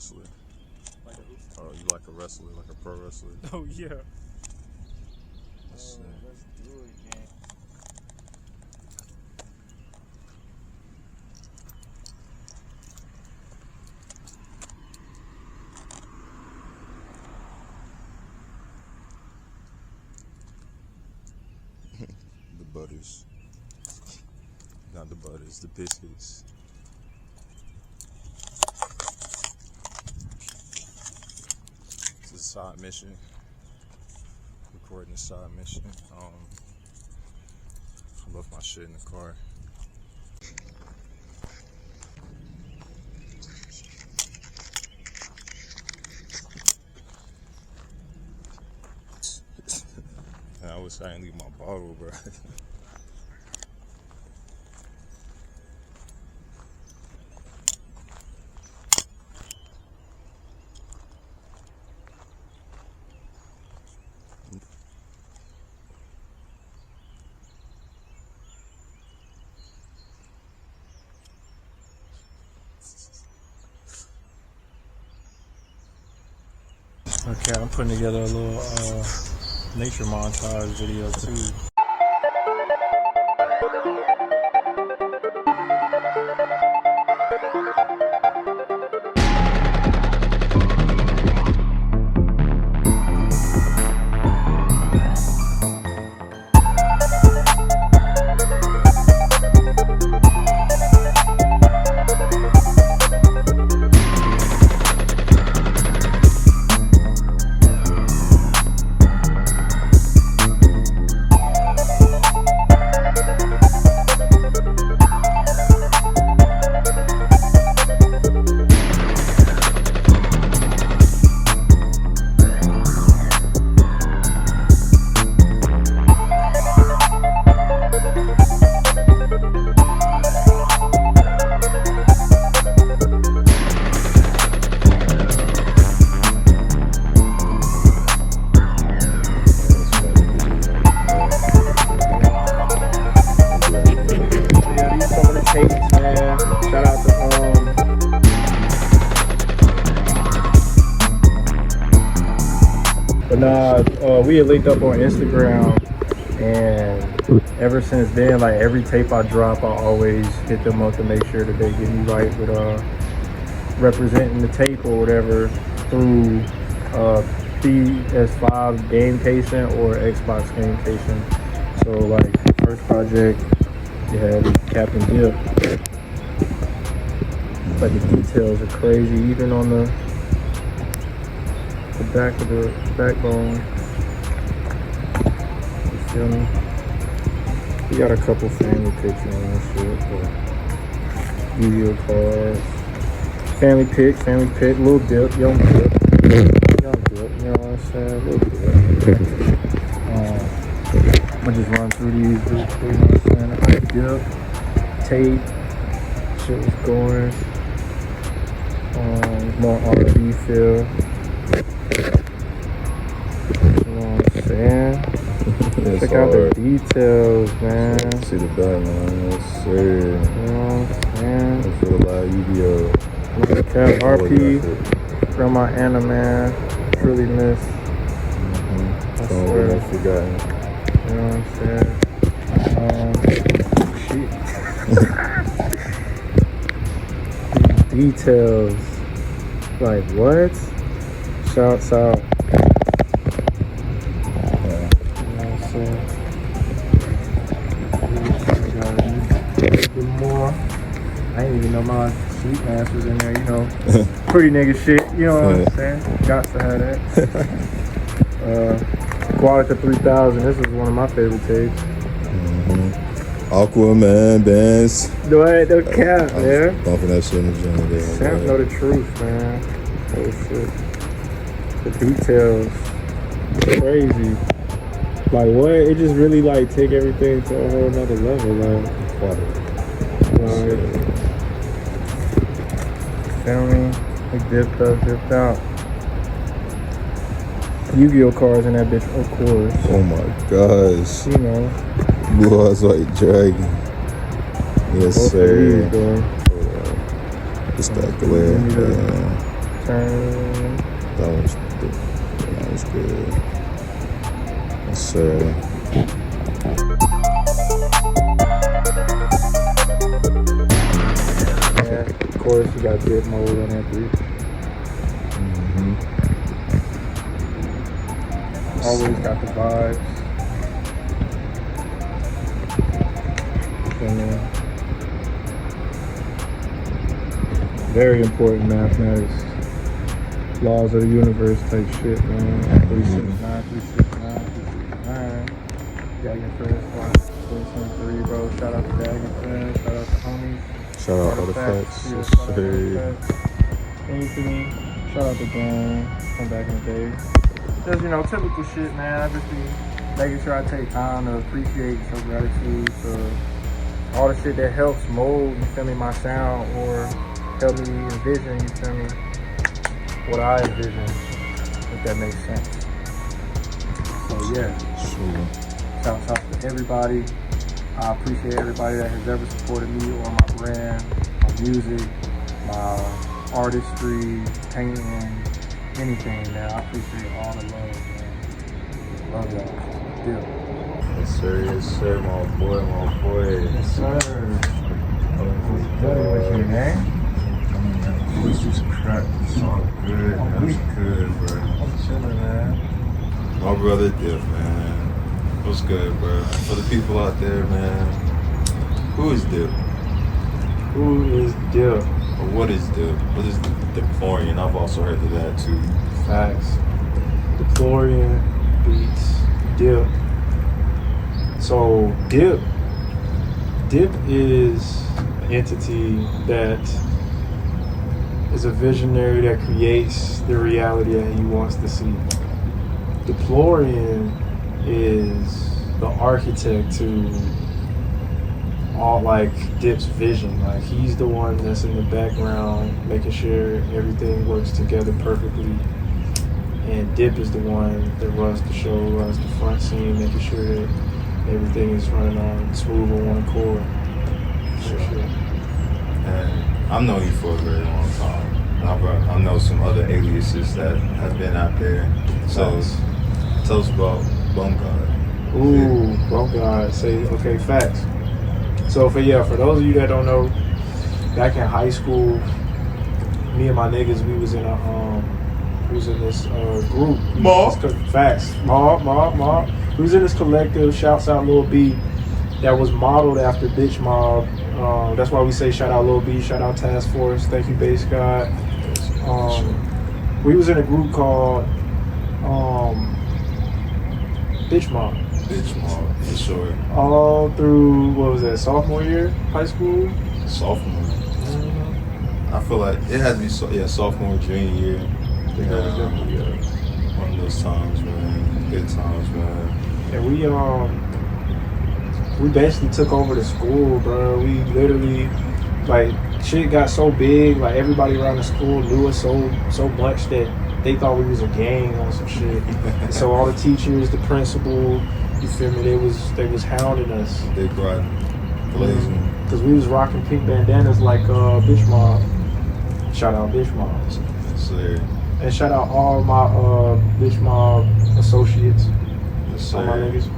wrestler? Like a who? Oh, you like a wrestler, like a pro wrestler? Oh, yeah. Let's Let's do it, gang. The butters. Not the butters, the biscuits. It's a side mission. Recording a side mission. I left my shit in the car. And I wish I didn't leave my bottle, bro. Okay, I'm putting together a little nature montage video too. We had linked up on Instagram, and ever since then, like every tape I drop, I always hit them up to make sure that they get me right with representing the tape or whatever through PS5 game casing or Xbox game casing. So like first project, you had Captain Dip, but the details are crazy, even on the back of the backbone. Feel me? We got a couple family pictures and shit, but video cards. Family pic, little dip, young dip, you know what I'm saying? Little dip. I'm gonna just run through these real quick, you know what I'm saying? Dip, tape, shit was going. More R&B feel. You know what I'm saying? Check out the details, man. See the back, man. Yes, sir. You know what I'm saying? I feel like UBO. Look at Cat RP. Grandma Anna, man. Truly missed. I swear. I forgot. You know what I'm saying? Shit. Details. Like, what? Shouts out. More. I didn't even know my sheet mask was in there, you know. Pretty nigga shit, you know what I'm saying? Got to have that. Quality 3000, this is one of my favorite tapes. Aquaman bands. No cap, man. Bumping that shit in the gym today. Sam know the truth, man. Oh shit. The details. Crazy. Like what? It just really like take everything to a whole nother level, like. Feel me? We dipped out. Yu-Gi-Oh cards in that bitch, of course. Oh my gosh. You know. Blue Eyes White Dragon. Yes, both sir. Of these, Just that glare. turn. That was good. Yes, sir. Yeah, of course, you got dip mode on that three. Always got the vibes. Very important mathematics. Laws of the universe type shit, man. 369, 369. Dagging Friends, 2023, bro. Shout out to Dagging Friends. Shout out to homies. Shout out Artifacts. Yeah, Yes, shout out sir. Artifacts. Anthony. Shout out to Gang from back in the day. Just, typical shit, man. I just be making sure I take time to appreciate and show gratitude for all the shit that helps mold, you feel me, my sound, or help me envision, you feel me, what I envision, if that makes sense. So yeah, Sure. shout out to everybody. I appreciate everybody that has ever supported me or my brand, my music, my artistry, painting, anything, man. I appreciate all the love, man. Love y'all. Still. Yes, sir, my boy. Yes, sir. What's your name? We used to crack. It's all good. That's good, bro. I'm chilling, man. My brother Dip, man. What's good, bro? For the people out there, man. Who is Dip? Who is Dip? Or what is Dip? What is Diplorian? I've also heard of that too. Facts. Diplorian beats Dip. So Dip is an entity that is a visionary that creates the reality that he wants to see. Diplorian is the architect to all Dip's vision. He's the one that's in the background making sure everything works together perfectly. And Dip is the one that runs the show, runs the front scene, making sure that everything is running on smooth on one accord. For sure. And I've known you for a very long time. And I know some other aliases that have been out there. So tell us about Bum God. Ooh, Bum God. Okay, facts. So for those of you that don't know, back in high school, me and my niggas, we was in this group. Facts. Mob. We was in this collective, shouts out Lil B, that was modeled after Bitch Mob. That's why we say shout out Lil B, shout out Task Force, thank you Base God. We was in a group called Bitch Mob. Bitch Mob, for sure. All through, what was that, sophomore year, high school? Sophomore. I feel like it had to be sophomore, junior year. I think that was definitely one of those times, man. Good times, man. And we basically took over the school, bro. We literally, shit got so big, everybody around the school knew us so much that they thought we was a gang on some shit. And so all the teachers, the principal, you feel me, they was hounding us. They brought blazing. Because we was rocking pink bandanas like Bitch Mob. Shout out Bitch Mob. Yes, sir. And shout out all my Bitch Mob associates. Yes, sir. All my niggas.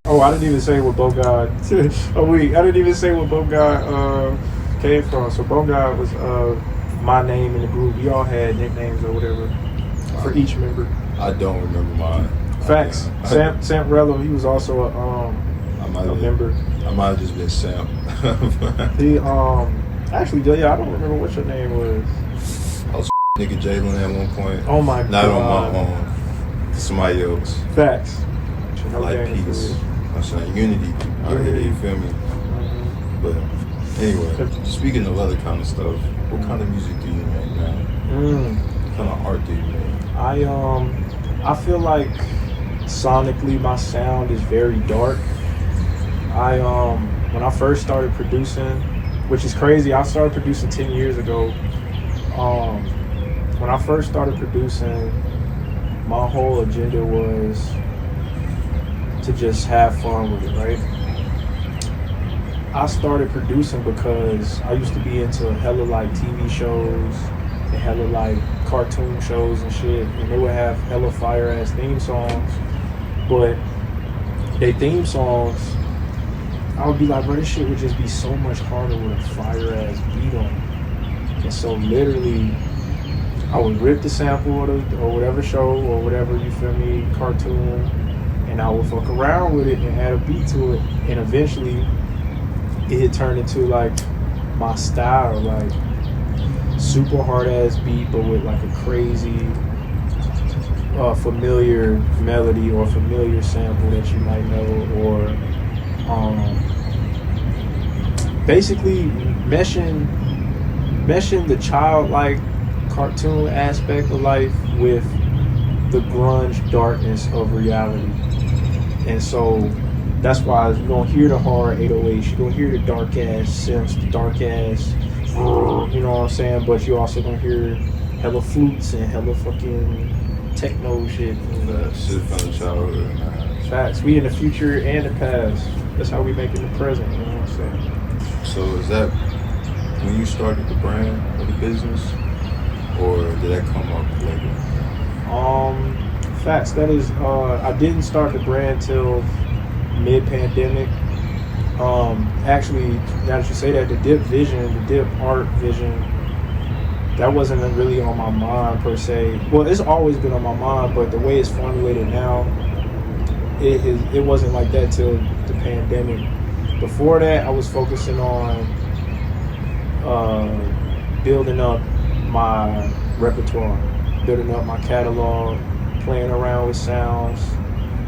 Oh, I didn't even say what Bogard. I didn't even say what Bogard came from. So Bogard was my name in the group. We all had nicknames or whatever for each member. I don't remember mine. Facts. Sam Rello, he was also a member. I might have just been Sam. He actually, I don't remember what your name was. I was nigga Jalen at one point. Oh my god. Not on my own. Somebody else. Facts. I like peace. I'm saying unity. You feel me? Mm-hmm. But anyway, speaking of other kind of stuff, what kind of music do you make now? What kind of art do you make? I feel like sonically my sound is very dark. When I first started producing, which is crazy, I started producing 10 years ago. When I first started producing, my whole agenda was to just have fun with it, right? I started producing because I used to be into hella TV shows and hella like cartoon shows and shit, and they would have hella fire ass theme songs, but they theme songs, I would be like, bro, this shit would just be so much harder with a fire ass beat on it. And so literally, I would rip the sample or whatever show or whatever, you feel me, cartoon, and I would fuck around with it and add a beat to it, and eventually it had turned into like my style, like super hard ass beat, but with like a crazy familiar melody or familiar sample that you might know, or basically meshing the childlike cartoon aspect of life with the grunge darkness of reality. And so that's why you're gonna hear the hard 808s, you're gonna hear the dark ass synths, the dark ass, you know what I'm saying, but you also gonna hear hella flutes and hella fucking techno shit. That shit from the childhood, man. Facts. We in the future and the past. That's how we make it the present, you know what I'm saying? So is that when you started the brand or the business, or did that come up later? Facts. That is, I didn't start the brand till mid-pandemic. Actually, now that you say that, the DIIP vision, the DIIP art vision, that wasn't really on my mind per se. Well, it's always been on my mind, but the way it's formulated now, it wasn't like that till the pandemic. Before that, I was focusing on building up my repertoire, building up my catalog, playing around with sounds,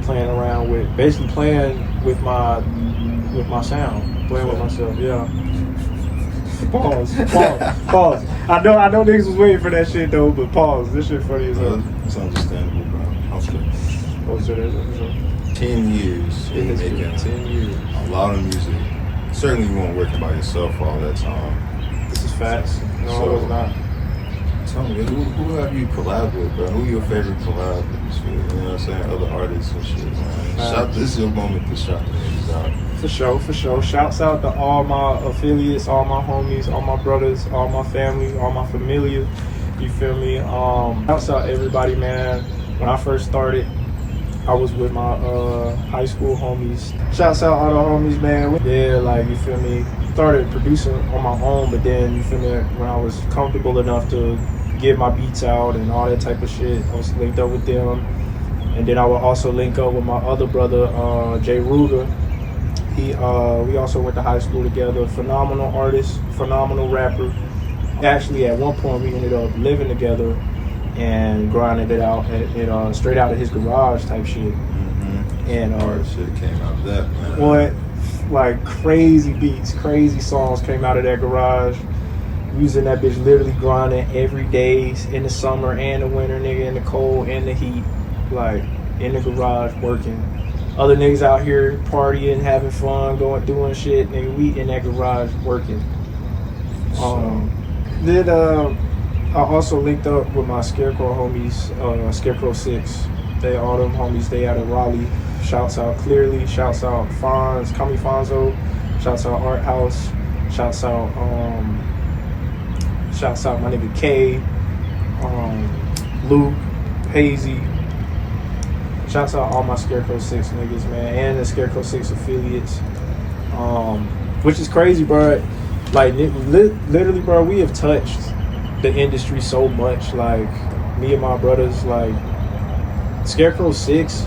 playing around with, basically playing with my sound, playing with myself, yeah. Pause. I know niggas was waiting for that shit though, but pause. This shit funny as hell. It's understandable, bro. I'm straight. Oh, so there's 10 years in It has been making 10 years. a lot of music. Certainly you weren't working by yourself all that time. This is facts. No, So- it was not. Tell me, who have you collabed with, bro? Who your favorite collab is with? You know what I'm saying? Other artists and shit, man. This is your moment to shout the niggas out. For sure. Shouts out to all my affiliates, all my homies, all my brothers, all my family, all my familia. You feel me? Shouts out everybody, man. When I first started, I was with my high school homies. Shouts out all the homies, man. Yeah, like, you feel me? Started producing on my own, but then, you feel me, when I was comfortable enough to get my beats out and all that type of shit, I was linked up with them. And then I would also link up with my other brother, Jay Ruger. We also went to high school together. Phenomenal artist, phenomenal rapper. Actually, at one point, we ended up living together and grinding it out at straight out of his garage type shit. Mm-hmm. And hard shit came out of that, man. what, like crazy beats, crazy songs came out of that garage. We was in that bitch literally grinding every day in the summer and the winter, nigga, in the cold and the heat, like in the garage working. Other niggas out here partying, having fun, doing shit, nigga. We in that garage working. Then I also linked up with my Scarecrow homies, Scarecrow 6. All them homies, they out of Raleigh. Shouts out Clearly, shouts out Fonz, call me Fonzo. Shouts out Art House. Shouts out my nigga K, Luke, Hazy. Shouts out all my Scarecrow 6 niggas, man, and the Scarecrow 6 affiliates. Which is crazy, bro. Like, literally, bro, we have touched the industry so much. Like, me and my brothers, like, Scarecrow 6,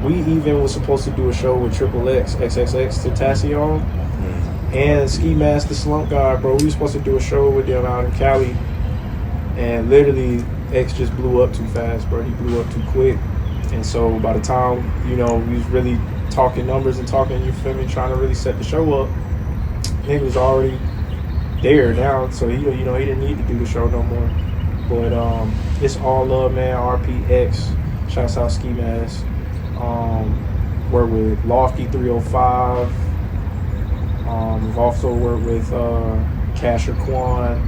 we even was supposed to do a show with Triple X, XXX Tentacion, and Ski Mask the Slump God, bro. We were supposed to do a show with them out in Cali, and literally, X just blew up too fast, bro. He blew up too quick. And so by the time, you know, we was really talking numbers and talking, you feel me, trying to really set the show up, nigga was already there now, so he didn't need to do the show no more. But it's all love, man. RPX, shouts out Ski Mask. Worked with Lofty 305. We've also worked with Casher Quan.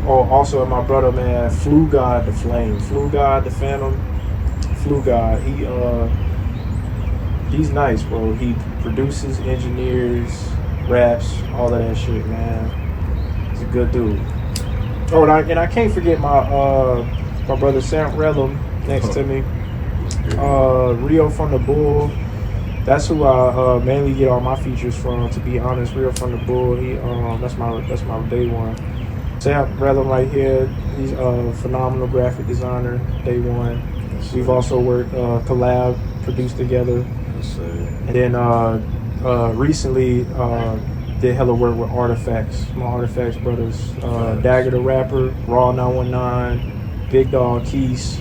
Also my brother, man, Flu God the Flame, Flu God the Phantom, Flu God. He's nice, bro. He produces, engineers, raps, all of that shit, man. He's a good dude. Oh, and I can't forget my brother Sam Relum next to me. Rio from the Bull. That's who I mainly get all my features from. To be honest, Rio from the Bull. He that's my day one. Sam Relum right here. He's a phenomenal graphic designer. Day one. We've also worked collab, produced together, and then recently did hella work with Artifacts. My Artifacts brothers, Dagger the Rapper, Raw 919, Big Dog Keys,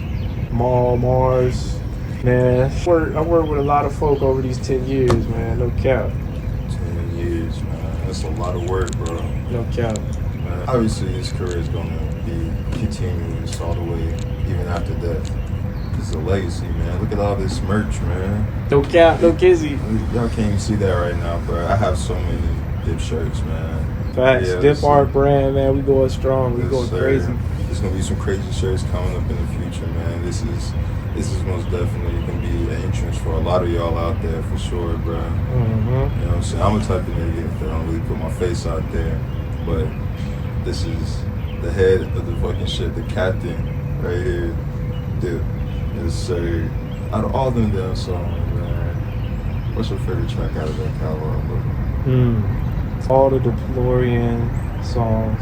Maul Mars. Man, I worked with a lot of folk over these 10 years, man. No cap. 10 years, man. That's a lot of work, bro. No cap. Man, obviously, his career is going to be continuous all the way, even after death. It's a legacy, man. Look at all this merch, man. No cap, no kizzy. Y'all can't even see that right now, bro. I have so many Dip shirts, man. Facts. Yeah, Dip art brand, man. We going strong. We going crazy. There's gonna be some crazy shirts coming up in the future, man. This is most definitely gonna be an entrance for a lot of y'all out there for sure, bro. Mm-hmm. You know what I'm saying? I'm a type of nigga that don't really put my face out there, but this is the head of the fucking shit, the captain right here, Dip. Yes, sir. Out of all them damn songs, man, what's your favorite track out of that catalog, bro? All the Diplorian songs.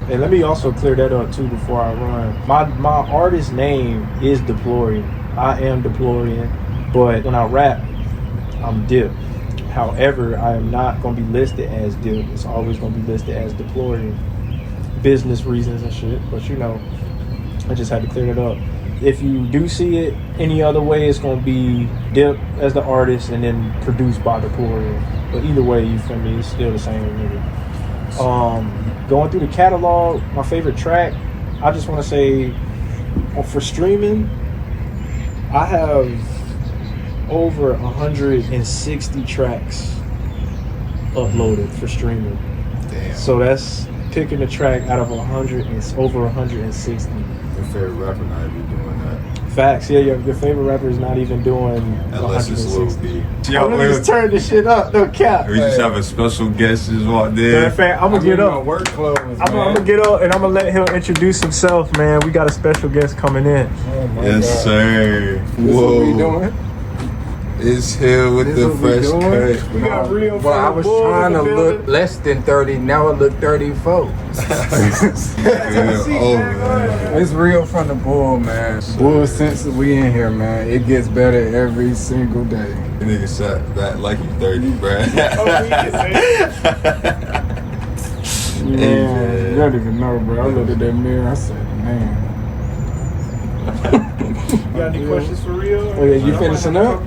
And let me also clear that up too before I run. My artist name is Diplorian. I am Diplorian, but when I rap, I'm Dip. However, I am not going to be listed as Dip. It's always going to be listed as Diplorian. Business reasons and shit, but you know, I just had to clear it up. If you do see it any other way, it's going to be Dip as the artist and then produced by Diplorian. But either way, you feel me, it's still the same nigga. Going through the catalog, my favorite track, I just want to say, for streaming, I have over 160 tracks uploaded for streaming. Damn. So that's picking a track out of over 160. Your favorite rapper not even doing that. Facts, yeah, your favorite rapper is not even doing Unless it's Lil 160. B. I'm gonna just turn this shit up, no cap. We just have a special guest just walked in. In fact, I'm gonna get up. Work clothes, I'm gonna get up and I'm gonna let him introduce himself, man. We got a special guest coming in. Oh my Yes, God. sir. This what we doing? It's here with This the what we fresh doing? cut. We got real. Well, I was trying to look less than 30. Now I look 34. Oh, man. It's real from the Bull, man. Bull, since we in here, man, it gets better every single day. The nigga sat back like he's 30, bruh. Man, you don't even know, bro. I looked at that mirror, I said, man. You got any questions for real? Oh, yeah, you finishing up?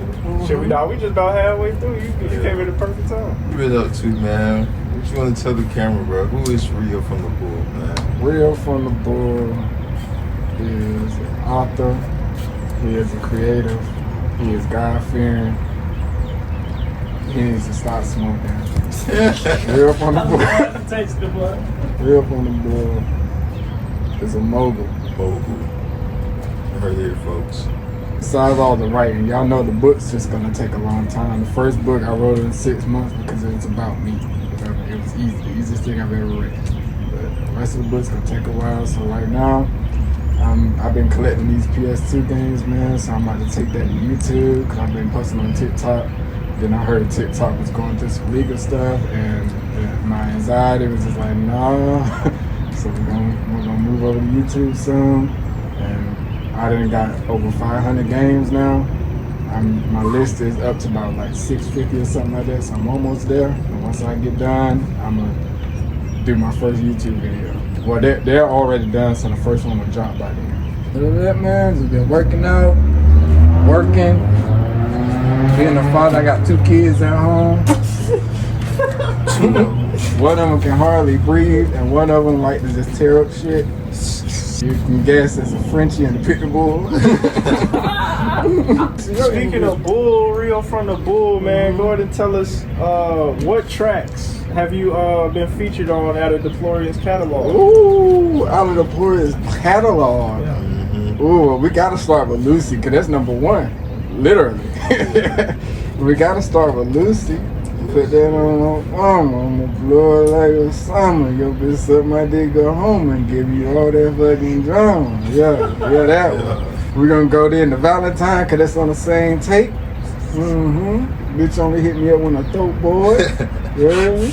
Shit, we just about halfway through. You came at the perfect time. What you been up to, man? What you want to tell the camera, bro? Who is Rio from the Bull, man? Rio from the Bull is an author. He is a creative. He is God-fearing. He needs to stop smoking. Rio from the Bull. Takes the blood. Rio from the Bull is a mogul. Mogul. You heard it here, folks. Besides all the writing, y'all know the book's just gonna take a long time. The first book I wrote in 6 months because it was about me. It was easy, the easiest thing I've ever written. But the rest of the book's gonna take a while. So right now, I've been collecting these PS2 games, man. So I'm about to take that to YouTube because I've been posting on TikTok. Then I heard TikTok was going through some legal stuff, and my anxiety was just like, nah. So we're gonna move over to YouTube soon. And I done got over 500 games now. My list is up to about like 650 or something like that, so I'm almost there. And once I get done, I'm gonna do my first YouTube video. Well, they're already done, so the first one will drop by then. Other than that, man, just been working out, working, being a father. I got 2 kids at home. One of them can hardly breathe, and one of them like to just tear up shit. You can guess it's a Frenchie and a pit bull. Speaking of Bull, Rio from the Bull, man, go ahead and tell us what tracks have you been featured on out of Diplorian's catalog? Ooh, out of Diplorian's catalog. Yeah. Mm-hmm. Ooh, we gotta start with Lucy, cause that's number 1, literally. We gotta start with Lucy. Put that on my arm, I'ma blow it like a summer. Yo, bitch, suck my dick, go home and give you all that fucking drama. Yeah, that one. We gonna go there in the Valentine, cause that's on the same tape. Bitch only hit me up when I throat boy. Yeah.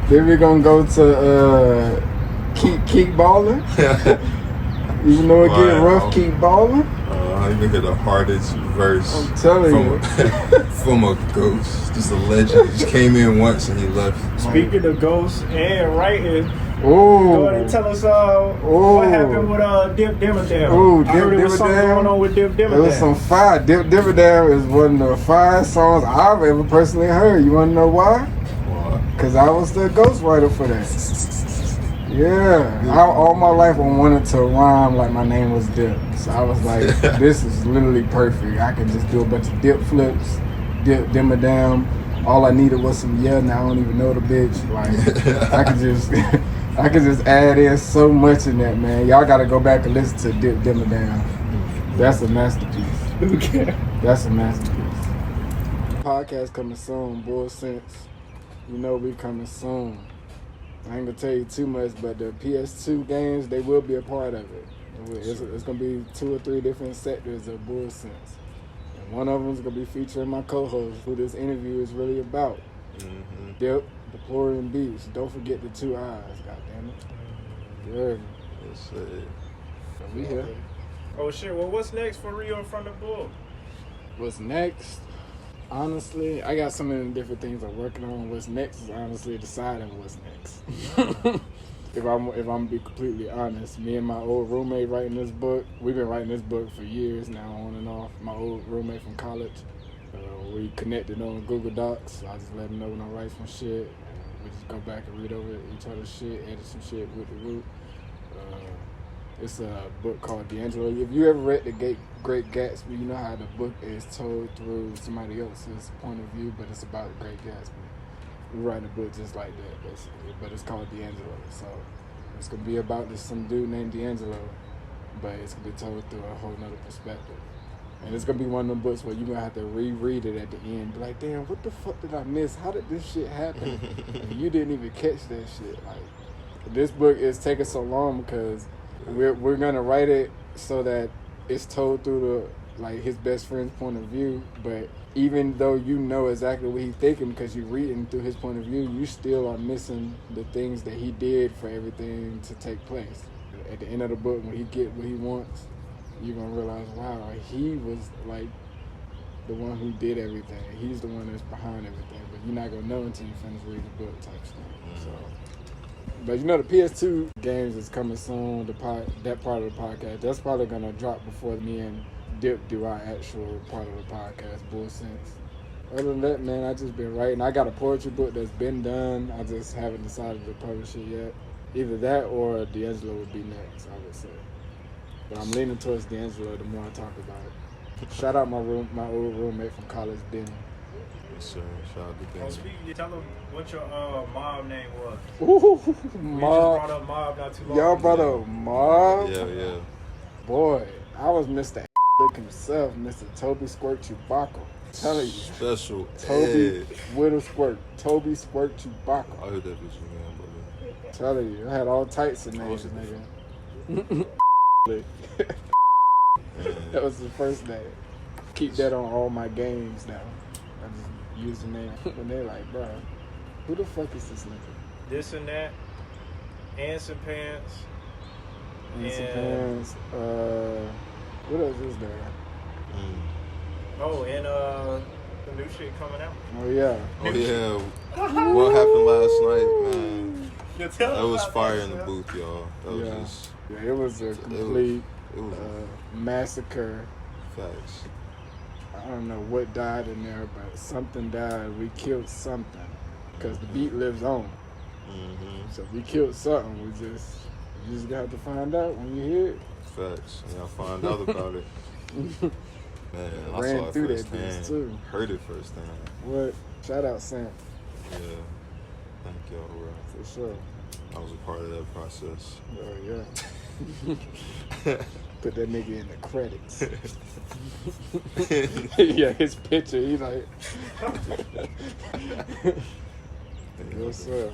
Then we gonna go to keep ballin'. Even though it get rough, keep ballin'. You can hear the hardest verse. I'm telling you. From a ghost. Just a legend. He just came in once and he left. Speaking of ghosts and writing, go ahead and tell us what happened with Diplorian. I heard there was something going on with Diplorian. It was some fire. Diplorian is one of the finest songs I've ever personally heard. You want to know why? Why? Because I was the ghostwriter for that. Yeah, all my life I wanted to rhyme like my name was Dip. So I was like, this is literally perfect. I can just do a bunch of dip flips, dim it down. All I needed was some now I don't even know the bitch. Like I could just add in so much in that, man. Y'all gotta go back and listen to dim it down. That's a masterpiece. Okay. That's a masterpiece. Podcast coming soon, Bullcity. You know we coming soon. I ain't gonna tell you too much, but the PS2 games, they will be a part of it. It's gonna be 2 or 3 different sectors of Bullcity. And one of them is gonna be featuring my co-host, who this interview is really about. Diplorian Beats. Don't forget the 2 eyes, goddammit. Yeah. Yes, sir. So we here. Oh shit, well what's next for Rio from the Bull? What's next? Honestly, I got so many different things I'm working on. What's next is honestly deciding what's next. If I'm be completely honest, me and my old roommate writing this book, we've been writing this book for years now, on and off. My old roommate from college, we connected on Google Docs. So I just let him know when I write some shit. We just go back and read over each other's shit, edit some shit with the root. It's a book called D'Angelo. If you ever read The Great Gatsby, you know how the book is told through somebody else's point of view, but it's about The Great Gatsby. We're writing a book just like that, basically, but it's called D'Angelo. So it's going to be about some dude named D'Angelo, but it's going to be told through a whole nother perspective. And it's going to be one of them books where you're going to have to reread it at the end. Be like, damn, what the fuck did I miss? How did this shit happen? And you didn't even catch that shit. Like, this book is taking so long because we're gonna write it so that it's told through his best friend's point of view, but even though you know exactly what he's thinking because you're reading through his point of view, you still are missing the things that he did for everything to take place. At the end of the book, when he get what he wants, you're gonna realize, wow, he was like the one who did everything. He's the one that's behind everything, but you're not gonna know until you finish reading the book type stuff. So. But you know, the PS2 games is coming soon, that part of the podcast. That's probably going to drop before me and Dip do our actual part of the podcast, Bullcity. Other than that, man, I just been writing. I got a poetry book that's been done. I just haven't decided to publish it yet. Either that or D'Angelo would be next, I would say. But I'm leaning towards D'Angelo the more I talk about it. Shout out my old roommate from college, Denny. Yes, sir. Shout out to Denny. Tell them what your mob name was. Ooh, We just brought up mob not too long y'all ago. brought up mob? Yeah. Boy, I was Mr. himself, Mr. Toby Squirt Chewbacca. I'm telling you. Special Toby with a squirt. Toby Squirt Chewbacca. I heard that bitch, man, brother. I'm telling you, I had all types of names, nigga. That was the first name. Keep that on all my games now. I just use the name. And they're like, bro, who the fuck is this nigga? This and that. Ants and Pants. And some pants. What else is there? Oh, and the new shit coming out. Oh, yeah. Oh, yeah. What happened last night, man? That was fire in the booth, y'all. That was just... Yeah, it was a complete it was massacre. Facts. I don't know what died in there, but something died. We killed something. Because the beat lives on. So if we killed something, you just got to find out when you hear it. Facts. And y'all find out about it. Man, I Ran saw it through first that bitch, hand. too. Heard it first hand. What? Shout out, Sam. Yeah. Thank y'all, bro. For sure. I was a part of that process. Oh, yeah. Put that nigga in the credits. Yeah, his picture. He like. Yes, sir.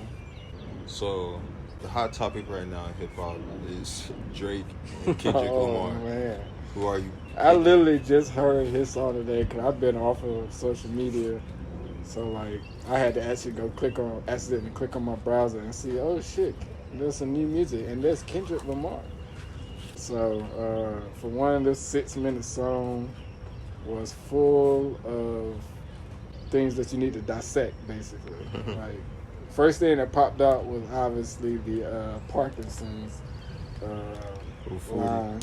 So, the hot topic right now in hip hop is Drake and Kendrick Lamar. Man. Who are you? I literally just heard his song today because I've been off of social media. So, like, I had to actually accidentally click on my browser and see, oh shit, there's some new music, and there's Kendrick Lamar. So, for one, this 6-minute song was full of things that you need to dissect, basically. Like, first thing that popped out was obviously the Parkinson's line.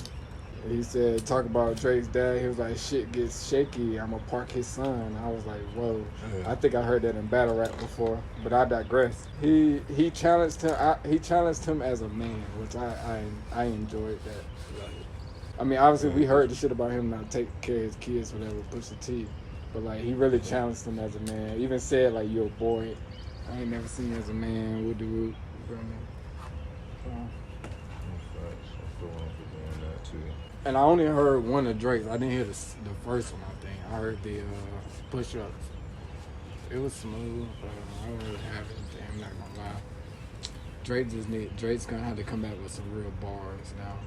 He said, talk about Drake's dad. He was like, shit gets shaky. I'm going to park his son. I was like, whoa. Yeah. I think I heard that in battle rap before, but I digress. He challenged him. He challenged him as a man, which I enjoyed that. Like, I mean, obviously we heard the shit about him not taking care of his kids, whatever, Pusha T. But like, he really challenged him as a man. Even said like, you're a boy. I ain't never seen you as a man. Wood to wood. And I only heard one of Drake's. I didn't hear the first one, I think. I heard the push-ups. It was smooth. I don't really have anything. I'm not going to lie. Drake's going to have to come back with some real bars now.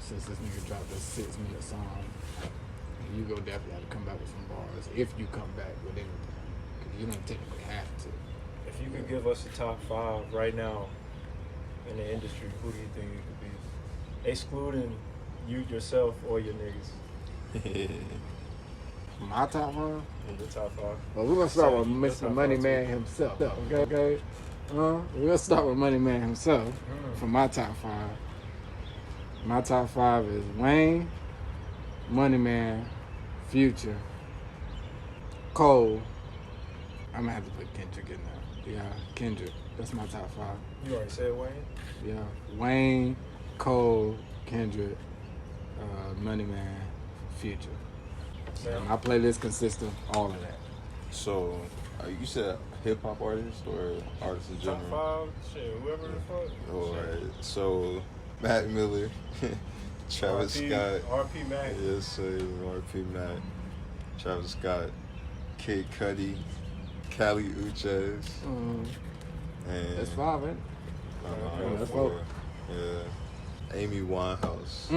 Since this nigga dropped a 6-minute song. You go definitely have to come back with some bars. If you come back with anything. Because you don't technically have to. If you could give us a top 5 right now in the industry, who do you think it could be? Excluding you, yourself, or your niggas. My top 5? In your top 5. Well, we're going to start with Mr. Money Man himself. Okay? We're going to start with Money Man himself for my top 5. My top 5 is Wayne, Money Man, Future, Cole. I'm going to have to put Kendrick in there. Yeah, Kendrick. That's my top 5. You already said Wayne? Yeah. Wayne, Cole, Kendrick, Money Man, Future. Sam? My playlist consists of all of that. So, you said hip hop artists or artists in Top general? 5? Shit, whoever the fuck. Alright, so Mac Miller, Travis Scott. R.P. Mac. Yes, sir. R.P. Mac, Travis Scott, Kid Cudi, Kali Uchis, and That's 5, ain't it? that's 4. Yeah. Amy Winehouse.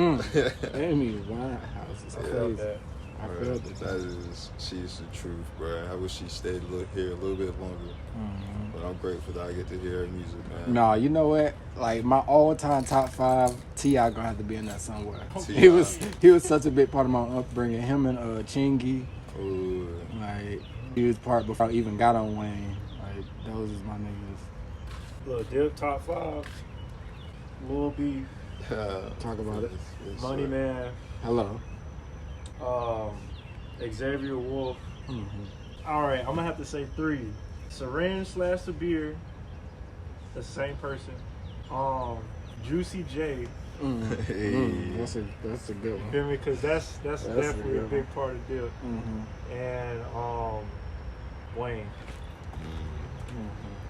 Amy Winehouse is I felt crazy. that. I Bruh, felt it. she's the truth, bro. I wish she stayed here a little bit longer. But I'm grateful that I get to hear her music, man. No, you know what? Like my all-time top 5, T.I. gonna have to be in there somewhere. T.I. He was such a big part of my upbringing. Him and Chingy, Ooh. like he was part before I even got on Wayne. Like those is my niggas. Look, DIIP top 5. Lil B, Talk about it. Yes, Money sir. Man, Hello. Xavier Wolf. All right, I'm gonna have to say 3. Syringe / Sabir, the same person. Juicy J. Hey. That's a good one. Feel me? Because that's definitely a good big part of DIIP. And Wayne.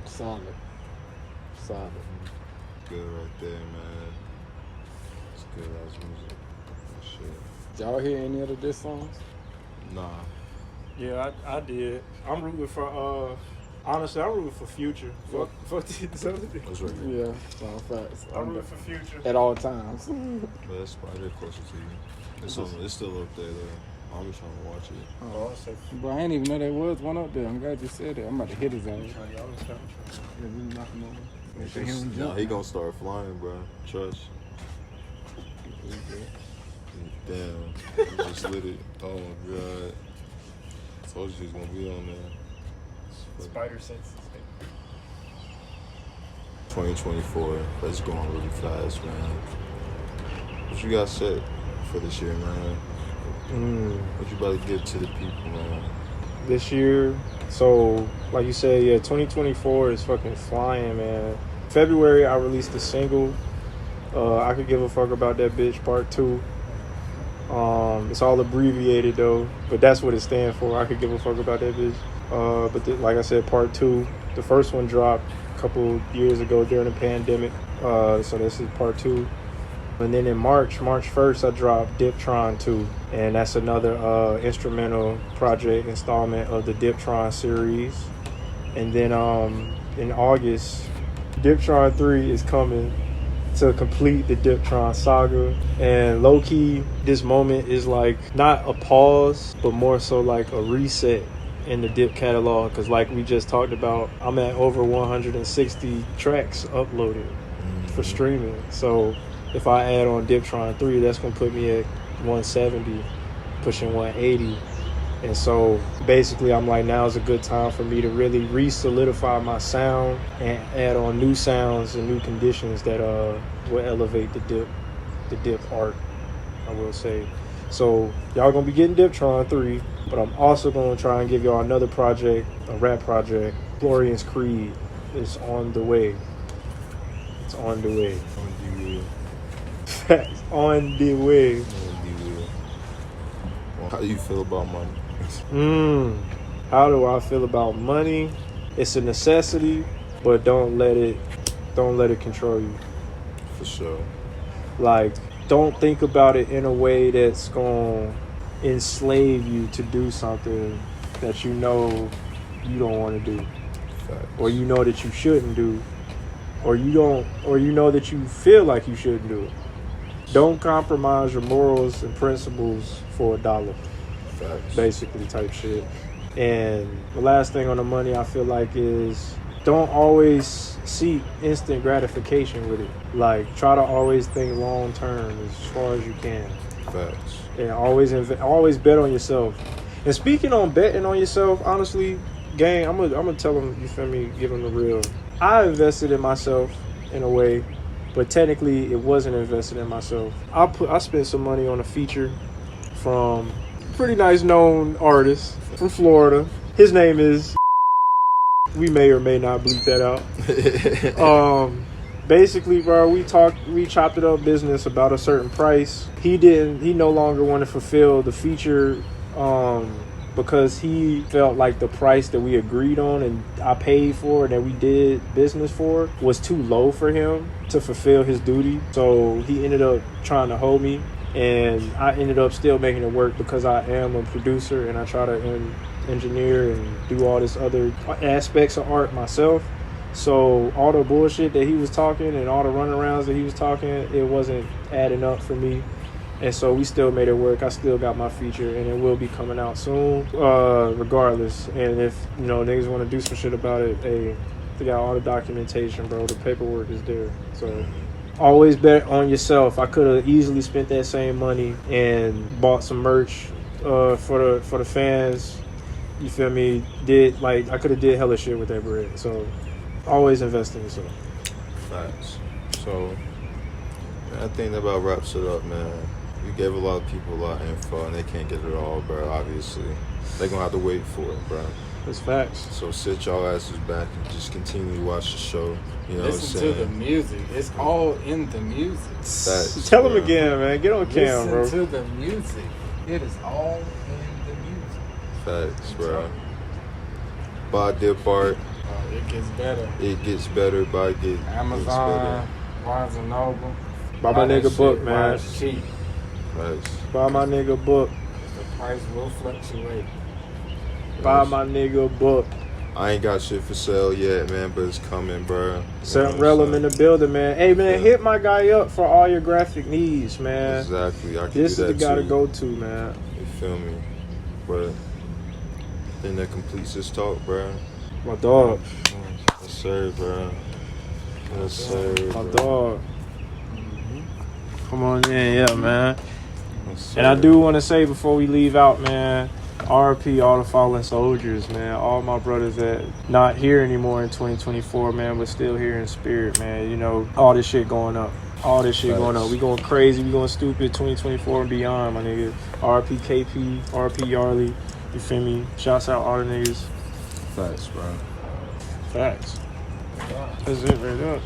Solid. Good right there, man. It's good ass music. Shit. Did y'all hear any of the diss songs? Nah. Yeah, I did. I'm rooting for honestly, I'm rooting for Future. Fuck this other thing. That's right. Yeah, all facts. I'm rooting for Future. At all times. But that's probably closer to you. It's still up there, though. I'm just trying to watch it. Oh, I say But I didn't even know there was one up there. I'm glad you said that. I'm about to hit his ass. Future. Y'all understand? Yeah, we knock him over. Make sure he don't Nah, jump. he gonna start flying, bro. Trust. Damn. He just lit it. Oh my god. Told you he was gonna be on there. Spider senses. 2024. That's going really fast, man. What you got set for this year, man? What you about to give to the people, man? This year, so like you said, yeah, 2024 is fucking flying, man. February, I released a single. I could give a fuck about that bitch, part 2. It's all abbreviated though, but that's what it stands for. I could give a fuck about that bitch. But like I said, part 2. The first one dropped a couple years ago during the pandemic. So this is part 2. And then in March 1st, I dropped Diplorian 2. And that's another instrumental project installment of the Diplorian series. And then in August, Diplorian 3 is coming to complete the Diplorian saga. And low-key, this moment is like not a pause, but more so like a reset in the Dip catalog. Because like we just talked about, I'm at over 160 tracks uploaded for streaming. So if I add on Diplorian 3, that's going to put me at 170, pushing 180. And so basically I'm like, now is a good time for me to really re-solidify my sound and add on new sounds and new conditions that will elevate the dip art, I will say. So y'all gonna be getting Diplorian 3, but I'm also gonna try and give y'all another project, a rap project. Diplorian's Creed is on the way. It's on the way. On the way. Facts. On the way. On the way. Well, how do you feel about money? How do I feel about money? It's a necessity, but don't let it control you. For sure. Like, don't think about it in a way that's gonna enslave you to do something that you know you don't want to do. Facts. Or you know that you shouldn't do, or you know that you feel like you shouldn't do it. Don't compromise your morals and principles for $1. Facts. Basically type shit. And the last thing on the money I feel like is don't always seek instant gratification with it. Like, try to always think long term as far as you can. Facts. And always bet on yourself. And speaking on betting on yourself, honestly, gang, I'm gonna tell them, you feel me, give them the real. I invested in myself in a way, but technically it wasn't invested in myself. I spent some money on a feature from a pretty nice known artist from Florida. His name is, we may or may not bleep that out. Basically, bro, we chopped it up business about a certain price. He no longer wanted to fulfill the feature because he felt like the price that we agreed on and I paid for and that we did business for was too low for him to fulfill his duty. So he ended up trying to hold me, and I ended up still making it work because I am a producer and I try to engineer and do all this other aspects of art myself. So all the bullshit that he was talking and all the runarounds that he was talking, it wasn't adding up for me. And so we still made it work. I still got my feature, and it will be coming out soon, regardless. And if, you know, niggas want to do some shit about it, hey, they got all the documentation, bro. The paperwork is there. So always bet on yourself. I could have easily spent that same money and bought some merch for the fans. You feel me? I could have did hella shit with that bread. So always invest in yourself. Facts. So, man, I think that about wraps it up, man. We gave a lot of people a lot of info, and they can't get it all, bro, obviously. They're going to have to wait for it, bro. That's facts. So sit y'all asses back and just continue to watch the show. You know Listen what I'm saying? to the music. It's all in the music. Facts, Tell them bro. again, man. Get on cam, bro. Listen to the music. It is all in the music. Facts, bro. Buy Dip Art. It gets better. It gets better by get Amazon, Barnes and Noble. Buy my that nigga shit book, while man. it's cheap. Facts. Buy my nigga book. The price will fluctuate. Buy my nigga book. I ain't got shit for sale yet, man, but it's coming, bro. Set Relum in the building, man. Hey, man, hit my guy up for all your graphic needs, man. Exactly. I can This do is that the guy to too. go to, man. You feel me? But I think that completes this talk, bro. My dog. Yes, sir, bro. Yes, sir, My bro. dog. Come on in, yeah, man. Yes, And I sir. do want to say before we leave out, man, RP all the fallen soldiers, man. All my brothers that not here anymore in 2024, man, but still here in spirit, man. You know, all this shit going up. All this shit going up. We going crazy. We going stupid 2024 and beyond, my nigga. RP KP, RP Yarley. You feel me? Shouts out all the niggas. Facts, bro. Facts. That's it right there.